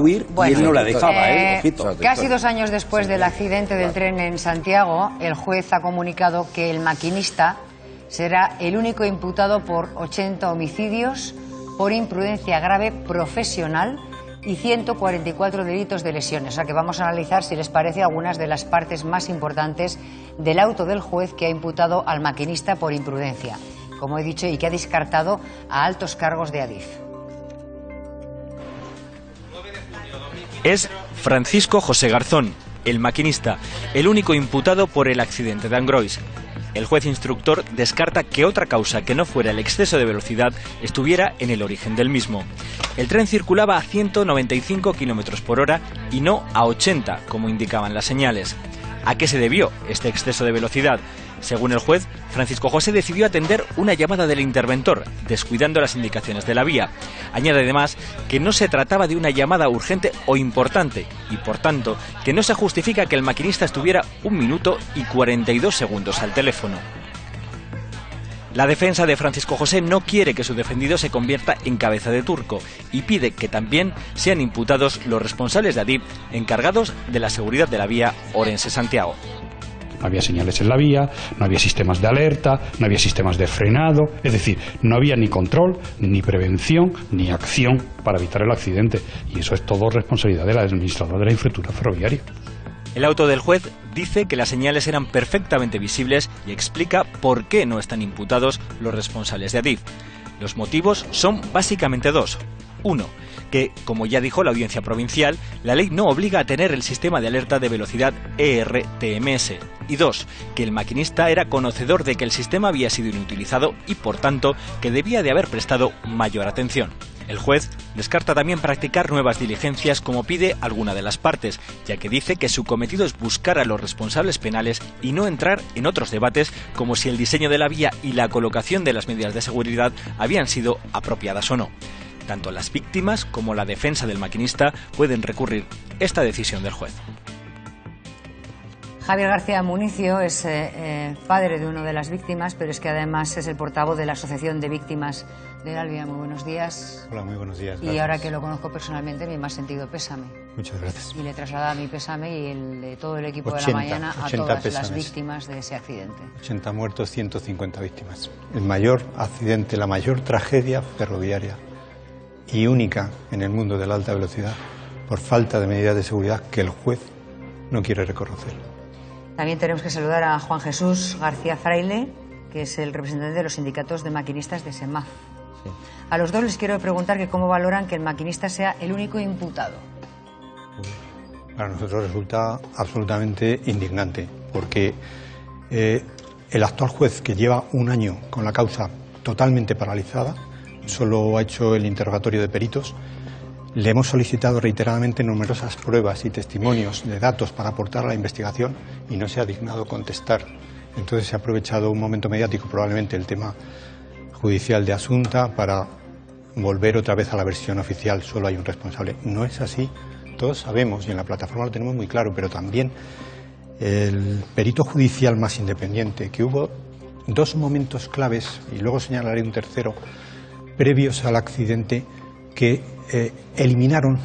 huir y él no la dejaba, ojito. Casi 2 años después del accidente del tren en Santiago, el juez ha comunicado que el maquinista será el único imputado por 80 homicidios por imprudencia grave profesional y 144 delitos de lesiones. O sea que vamos a analizar, si les parece, algunas de las partes más importantes del auto del juez que ha imputado al maquinista por imprudencia, como he dicho, y que ha descartado a altos cargos de Adif. Es Francisco José Garzón, el maquinista, el único imputado por el accidente de Angrois. El juez instructor descarta que otra causa que no fuera el exceso de velocidad estuviera en el origen del mismo. El tren circulaba a 195 km por hora y no a 80, como indicaban las señales. ¿A qué se debió este exceso de velocidad? Según el juez, Francisco José decidió atender una llamada del interventor, descuidando las indicaciones de la vía. Añade además que no se trataba de una llamada urgente o importante y, por tanto, que no se justifica que el maquinista estuviera 1 minuto y 42 segundos al teléfono. La defensa de Francisco José no quiere que su defendido se convierta en cabeza de turco y pide que también sean imputados los responsables de Adif encargados de la seguridad de la vía Orense-Santiago. No había señales en la vía, no había sistemas de alerta, no había sistemas de frenado, es decir, no había ni control, ni prevención, ni acción para evitar el accidente. Y eso es todo responsabilidad del administrador de la infraestructura ferroviaria. El auto del juez dice que las señales eran perfectamente visibles y explica por qué no están imputados los responsables de Adif. Los motivos son básicamente 2. 1. Que, como ya dijo la audiencia provincial, la ley no obliga a tener el sistema de alerta de velocidad ERTMS. Y 2. Que el maquinista era conocedor de que el sistema había sido inutilizado y, por tanto, que debía de haber prestado mayor atención. El juez descarta también practicar nuevas diligencias como pide alguna de las partes, ya que dice que su cometido es buscar a los responsables penales y no entrar en otros debates como si el diseño de la vía y la colocación de las medidas de seguridad habían sido apropiadas o no. Tanto las víctimas como la defensa del maquinista pueden recurrir esta decisión del juez. Javier García Municio es padre de una de las víctimas, pero es que además es el portavoz de la Asociación de Víctimas de Albia. Muy buenos días. Hola, muy buenos días. Gracias. Y ahora que lo conozco personalmente, mi más sentido pésame. Muchas gracias. Y le traslada mi pésame y el de todo el equipo de La Mañana a todas las víctimas de ese accidente. 80 muertos, 150 víctimas. El mayor accidente, la mayor tragedia ferroviaria y única en el mundo de la alta velocidad por falta de medidas de seguridad que el juez no quiere reconocer. También tenemos que saludar a Juan Jesús García Fraile, que es el representante de los sindicatos de maquinistas de SEMAF. Sí. A los dos les quiero preguntar que cómo valoran que el maquinista sea el único imputado. Para nosotros resulta absolutamente indignante, porque el actual juez, que lleva 1 año con la causa totalmente paralizada, solo ha hecho el interrogatorio de peritos. Le hemos solicitado reiteradamente numerosas pruebas y testimonios de datos para aportar a la investigación y no se ha dignado contestar. Entonces se ha aprovechado un momento mediático, probablemente el tema judicial de Asunta, para volver otra vez a la versión oficial: solo hay un responsable. No es así, todos sabemos y en la plataforma lo tenemos muy claro, pero también el perito judicial más independiente, que hubo 2 momentos claves, y luego señalaré un tercero, previos al accidente, que eliminaron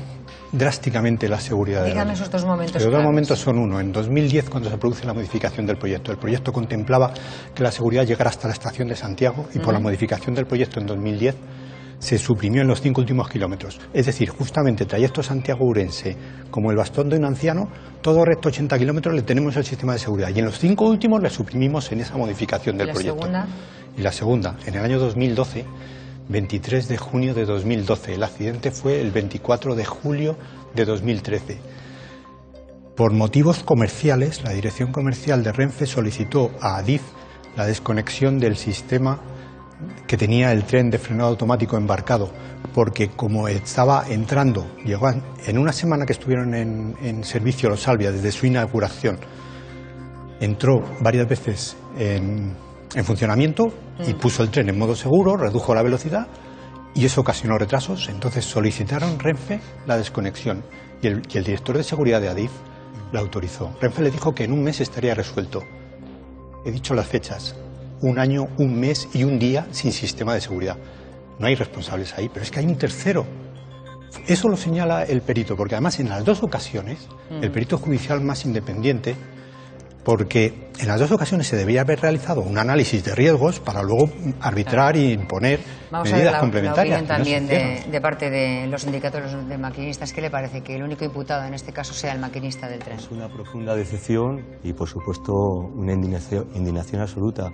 drásticamente la seguridad. Dígame esos 2 momentos. Los 2 momentos son: uno, en 2010, cuando se produce la modificación del proyecto. El proyecto contemplaba que la seguridad llegara hasta la estación de Santiago y por la modificación del proyecto en 2010 se suprimió en los 5 últimos kilómetros. Es decir, justamente trayecto Santiago-Ourense, como el bastón de un anciano, todo recto 80 kilómetros le tenemos el sistema de seguridad. Y en los 5 últimos le suprimimos en esa modificación del proyecto. Segunda? Y la segunda, en el año 2012... 23 de junio de 2012. El accidente fue el 24 de julio de 2013. Por motivos comerciales, la dirección comercial de Renfe solicitó a Adif la desconexión del sistema que tenía el tren de frenado automático embarcado, porque como estaba entrando, llegó en una semana que estuvieron en servicio los Albia desde su inauguración, entró varias veces en funcionamiento y puso el tren en modo seguro, redujo la velocidad y eso ocasionó retrasos. Entonces solicitaron Renfe la desconexión y el director de seguridad de Adif la autorizó. Renfe le dijo que en 1 mes estaría resuelto. He dicho las fechas: 1 año, 1 mes y 1 día sin sistema de seguridad. No hay responsables ahí, pero es que hay un tercero. Eso lo señala el perito, porque además en las dos ocasiones, el perito judicial más independiente, porque en las dos ocasiones se debería haber realizado un análisis de riesgos para luego arbitrar e imponer medidas complementarias. Vamos a ver la opinión también de parte de los sindicatos de maquinistas. ¿Qué le parece que el único imputado en este caso sea el maquinista del tren? Es una profunda decepción y, por supuesto, una indignación absoluta.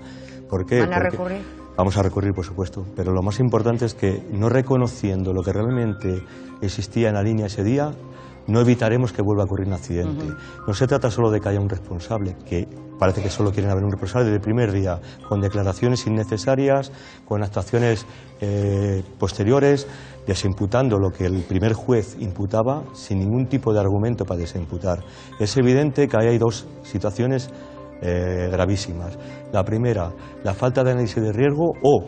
¿Por qué? ¿Van a recurrir? Vamos a recurrir, por supuesto, pero lo más importante es que, no reconociendo lo que realmente existía en la línea ese día, no evitaremos que vuelva a ocurrir un accidente. No se trata solo de que haya un responsable, que parece que solo quieren haber un responsable desde el primer día, con declaraciones innecesarias, con actuaciones posteriores, desimputando lo que el primer juez imputaba, sin ningún tipo de argumento para desimputar. Es evidente que ahí hay dos situaciones gravísimas. La primera, la falta de análisis de riesgo, o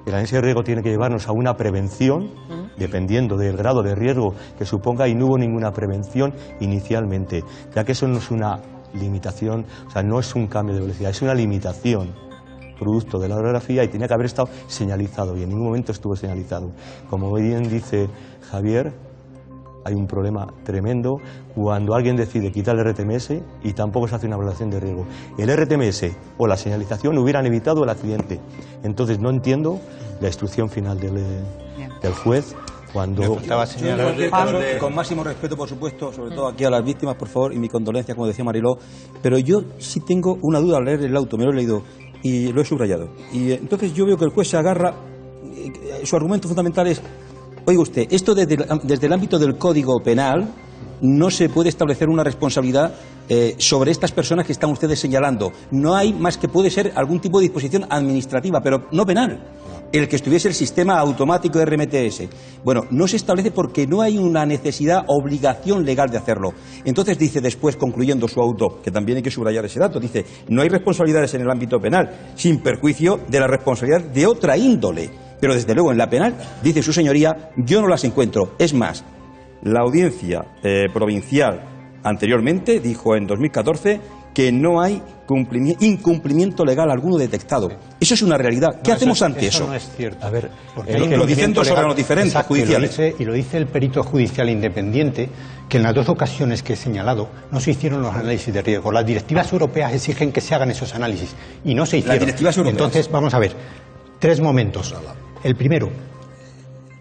el análisis de riesgo tiene que llevarnos a una prevención, dependiendo del grado de riesgo que suponga, y no hubo ninguna prevención inicialmente, ya que eso no es una limitación, o sea, no es un cambio de velocidad, es una limitación producto de la orografía, y tenía que haber estado señalizado, y en ningún momento estuvo señalizado. Como bien dice Javier, hay un problema tremendo cuando alguien decide quitar el RTMS y tampoco se hace una evaluación de riesgo. El RTMS o la señalización hubieran evitado el accidente. Entonces no entiendo la instrucción final del juez cuando... Con máximo respeto, por supuesto, sobre todo aquí a las víctimas, por favor, y mi condolencia, como decía Mariló, pero yo sí tengo una duda al leer el auto, me lo he leído y lo he subrayado. Y entonces yo veo que el juez se agarra, su argumento fundamental es: oiga usted, esto desde el ámbito del Código Penal no se puede establecer una responsabilidad sobre estas personas que están ustedes señalando. No hay más que puede ser algún tipo de disposición administrativa, pero no penal. El que estuviese el sistema automático de RMTS. Bueno, no se establece porque no hay una necesidad, obligación legal de hacerlo. Entonces dice después, concluyendo su auto, que también hay que subrayar ese dato, dice: no hay responsabilidades en el ámbito penal, sin perjuicio de la responsabilidad de otra índole. Pero desde luego en la penal, dice su señoría, yo no las encuentro. Es más, la audiencia provincial anteriormente dijo en 2014 que no hay incumplimiento legal alguno detectado. Eso es una realidad. ¿Qué hacemos ante eso? Eso no es cierto. A ver, lo dicen dos órganos diferentes, judiciales. Y lo dice el perito judicial independiente, que en las dos ocasiones que he señalado no se hicieron los análisis de riesgo. Las directivas europeas exigen que se hagan esos análisis y no se hicieron. Las directivas europeas. Entonces, vamos a ver, tres momentos. El primero,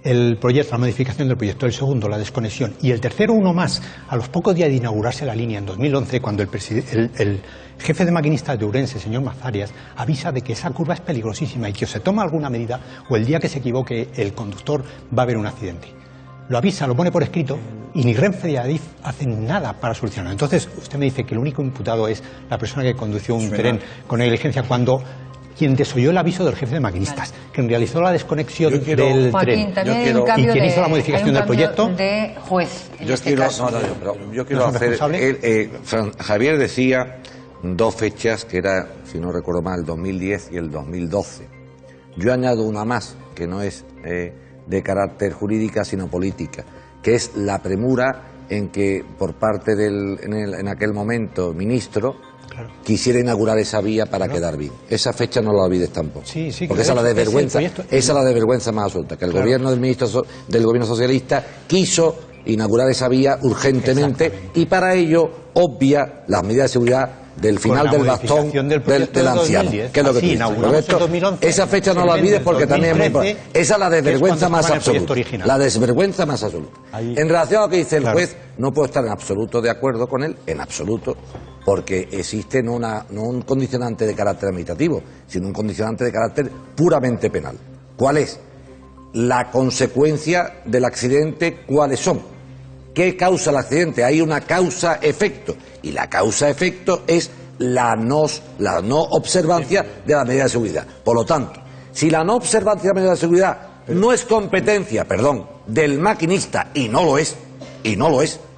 el proyecto, la modificación del proyecto. El segundo, la desconexión. Y el tercero, uno más, a los pocos días de inaugurarse la línea en 2011, cuando el jefe de maquinistas de Ourense, señor Mazarias, avisa de que esa curva es peligrosísima y que o se toma alguna medida o el día que se equivoque el conductor va a haber un accidente. Lo avisa, lo pone por escrito y ni Renfe ni Adif hacen nada para solucionarlo. Entonces, usted me dice que el único imputado es la persona que condució un tren con negligencia, cuando quien desoyó el aviso del jefe de maquinistas, quien realizó la desconexión del Joaquín, tren y quien hizo la modificación del proyecto de juez. Yo quiero hacer... Javier decía dos fechas, que era, si no recuerdo mal, el 2010 y el 2012. Yo añado una más, que no es de carácter jurídica, sino política, que es la premura en que por parte en aquel momento ministro quisiera inaugurar esa vía para quedar bien. Esa fecha no la olvides tampoco. Sí, porque esa es la desvergüenza, esa es la desvergüenza más absoluta, que el gobierno del ministro del gobierno socialista quiso inaugurar esa vía urgentemente y para ello obvia las medidas de seguridad del final del bastón del anciano. ¿Qué es lo que tú esa fecha no la olvides porque también es muy importante. Esa es la desvergüenza más absoluta. La desvergüenza más absoluta. En relación a lo que dice el juez, no puedo estar en absoluto de acuerdo con él, en absoluto, porque existe no un condicionante de carácter administrativo, sino un condicionante de carácter puramente penal. ¿Cuál es? La consecuencia del accidente, ¿cuáles son? ¿Qué causa el accidente? Hay una causa-efecto, y la causa-efecto es la no observancia de la medida de seguridad. Por lo tanto, si la no observancia de la medida de seguridad no es competencia, del maquinista, y no lo es,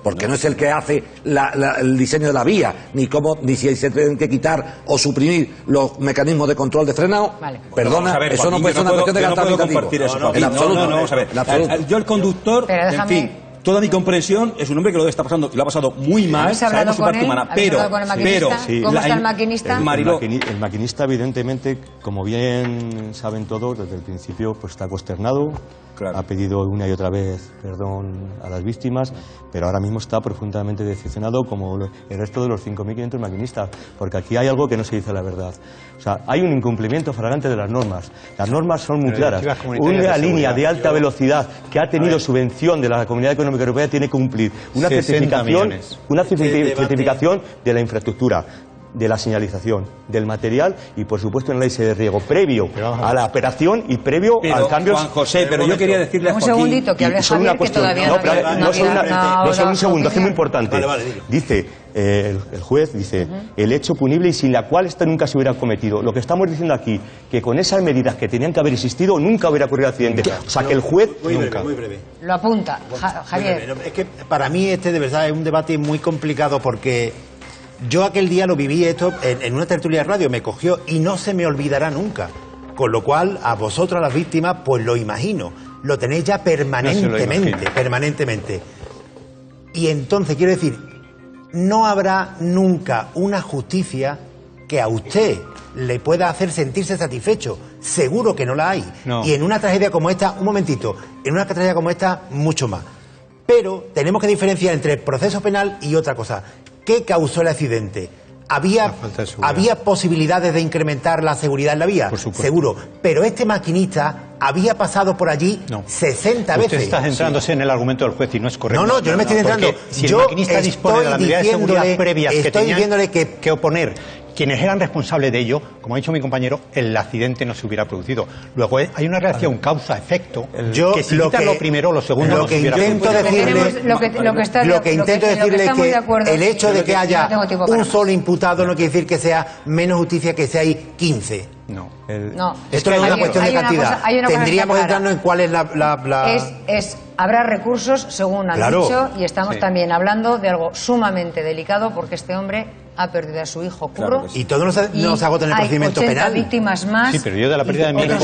porque no es el que hace el diseño de la vía, ni si se tienen que quitar o suprimir los mecanismos de control de frenado. Vale. Perdona, ver, eso no puede ser una cuestión de carácter administrativo. En absoluto. Vamos a ver. Yo el conductor, en fin, toda mi comprensión, es un hombre que lo está pasando y lo ha pasado muy mal, sabemos su parte humana, pero ¿cómo está el maquinista? El maquinista, evidentemente, como bien saben todos, desde el principio pues está consternado, Claro. Ha pedido una y otra vez perdón a las víctimas, pero ahora mismo está profundamente decepcionado como el resto de los 5.500 maquinistas, porque aquí hay algo que no se dice la verdad. O sea, hay un incumplimiento flagrante de las normas. Las normas son muy claras. Una línea de alta velocidad que ha tenido subvención de la Comunidad Económica Europea tiene que cumplir una certificación de la infraestructura, de la señalización, del material y, por supuesto, una ley de riego previo a la operación y previo al cambio. Juan José, pero yo quería decirle a un Joaquín... segundito, que hable Javier, que todavía no solo un segundo, es muy importante. Vale, dice, el juez dice, el hecho punible y sin la cual esta nunca se hubiera cometido. Lo que estamos diciendo aquí, que con esas medidas que tenían que haber existido, nunca hubiera ocurrido accidente. O sea, que el juez nunca. Muy breve. Lo apunta, Javier. Es que para mí de verdad es un debate muy complicado porque yo aquel día lo viví esto en una tertulia de radio, me cogió y no se me olvidará nunca. Con lo cual, a vosotros, a las víctimas, pues lo imagino. Lo tenéis ya permanentemente. Y entonces, quiero decir, no habrá nunca una justicia que a usted le pueda hacer sentirse satisfecho. Seguro que no la hay. No. Y en una tragedia como esta, un momentito, en una tragedia como esta, mucho más. Pero tenemos que diferenciar entre el proceso penal y otra cosa. ¿Qué causó el accidente? ¿Había posibilidades de incrementar la seguridad en la vía? Por supuesto. Seguro. Pero este maquinista había pasado por allí 60 veces. Usted está centrándose en el argumento del juez y no es correcto. No, yo no me estoy centrando. Si el maquinista dispone de la medida de seguridad previas que tenían que oponer quienes eran responsables de ello, como ha dicho mi compañero, el accidente no se hubiera producido. Luego hay una relación causa-efecto que si quitan lo primero, lo segundo no se hubiera producido. Lo que intento decirle es que el hecho de que haya un solo imputado no quiere decir que sea menos justicia que si hay 15. No. Esto no es una cuestión de cantidad. Tendríamos que entrarnos en cuál es la... Habrá recursos, según han dicho, y estamos también hablando de algo sumamente delicado porque este hombre ha perdido a su hijo Curro. Y todo nos agota en el procedimiento penal. Hay 80 víctimas más. Sí, pero yo de la pérdida de mi hijo...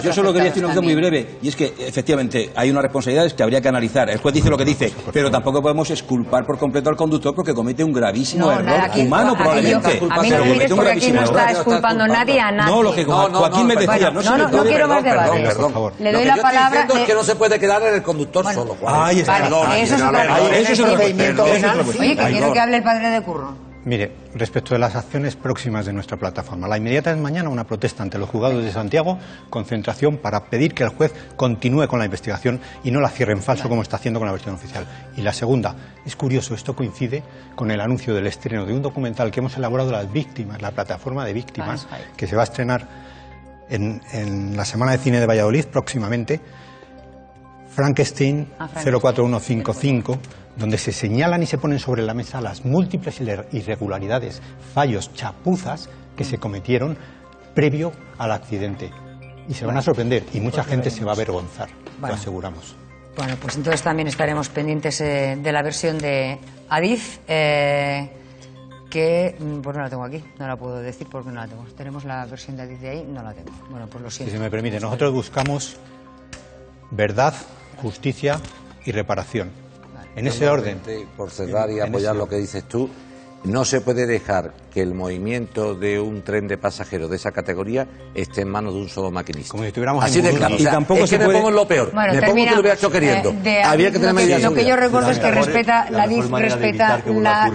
Yo solo quería decir una cosa muy breve, y es que efectivamente hay unas responsabilidades que habría que analizar. El juez dice lo que dice, pero tampoco podemos exculpar por completo al conductor porque comete un gravísimo error humano, probablemente. A mí no me mires porque aquí no está exculpando nadie a nadie. No, lo que Joaquín me decía, no quiero más debate. Le doy la palabra. Lo que yo estoy diciendo es que no se puede quedar en el conductor solo. Ahí está. Eso es otra cosa. Oye, que quiero que hable el padre de Curro. Mire, respecto de las acciones próximas de nuestra plataforma, la inmediata es mañana una protesta ante los juzgados de Santiago, concentración para pedir que el juez continúe con la investigación y no la cierre en falso como está haciendo con la versión oficial. Y la segunda, es curioso, esto coincide con el anuncio del estreno de un documental que hemos elaborado las víctimas, la plataforma de víctimas, que se va a estrenar en la Semana de Cine de Valladolid próximamente, Frankenstein 04155, donde se señalan y se ponen sobre la mesa las múltiples irregularidades, fallos, chapuzas que se cometieron previo al accidente. Y se van a sorprender y mucha gente se va a avergonzar, lo aseguramos. Bueno, pues entonces también estaremos pendientes de la versión de Adif, que pues no la tengo aquí, no la puedo decir porque no la tengo. Tenemos la versión de Adif de ahí, no la tengo. Bueno, pues lo siento. Si se me permite, nosotros buscamos verdad, justicia y reparación. En ese orden. Por cerrar y apoyar lo que dices tú, no se puede dejar que el movimiento de un tren de pasajeros de esa categoría esté en manos de un solo maquinista. Como si estuviéramos así de claro. Y tampoco es que me pongo en lo peor. Bueno, me pongo que lo hubiera hecho queriendo. Había que tener medidas. Lo que yo recuerdo es que respeta la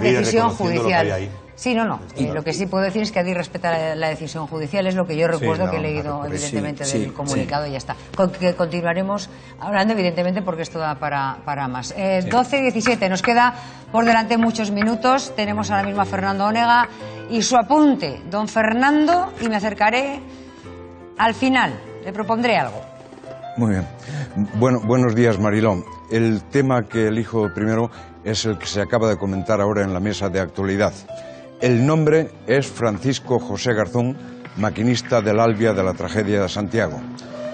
decisión judicial. Sí, lo que sí puedo decir es que Adif respeta la decisión judicial, es lo que yo recuerdo que he leído evidentemente del comunicado y ya está. Que continuaremos hablando evidentemente porque esto da para más. 12 y 17, nos queda por delante muchos minutos, tenemos ahora mismo a Fernando Onega y su apunte, don Fernando, y me acercaré al final, le propondré algo. Muy bien. Bueno, buenos días, Mariló. El tema que elijo primero es el que se acaba de comentar ahora en la mesa de actualidad. El nombre es Francisco José Garzón, maquinista del Albia de la tragedia de Santiago.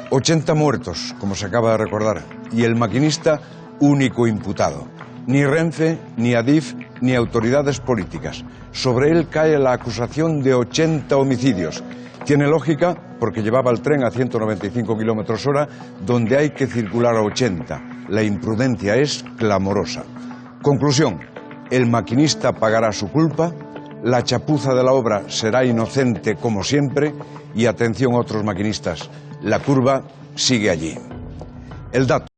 80 muertos, como se acaba de recordar, y el maquinista único imputado. Ni Renfe, ni Adif, ni autoridades políticas. Sobre él cae la acusación de 80 homicidios. Tiene lógica porque llevaba el tren a 195 kilómetros hora, donde hay que circular a 80. La imprudencia es clamorosa. Conclusión, el maquinista pagará su culpa. La chapuza de la obra será inocente como siempre y atención a otros maquinistas, la curva sigue allí. El dato.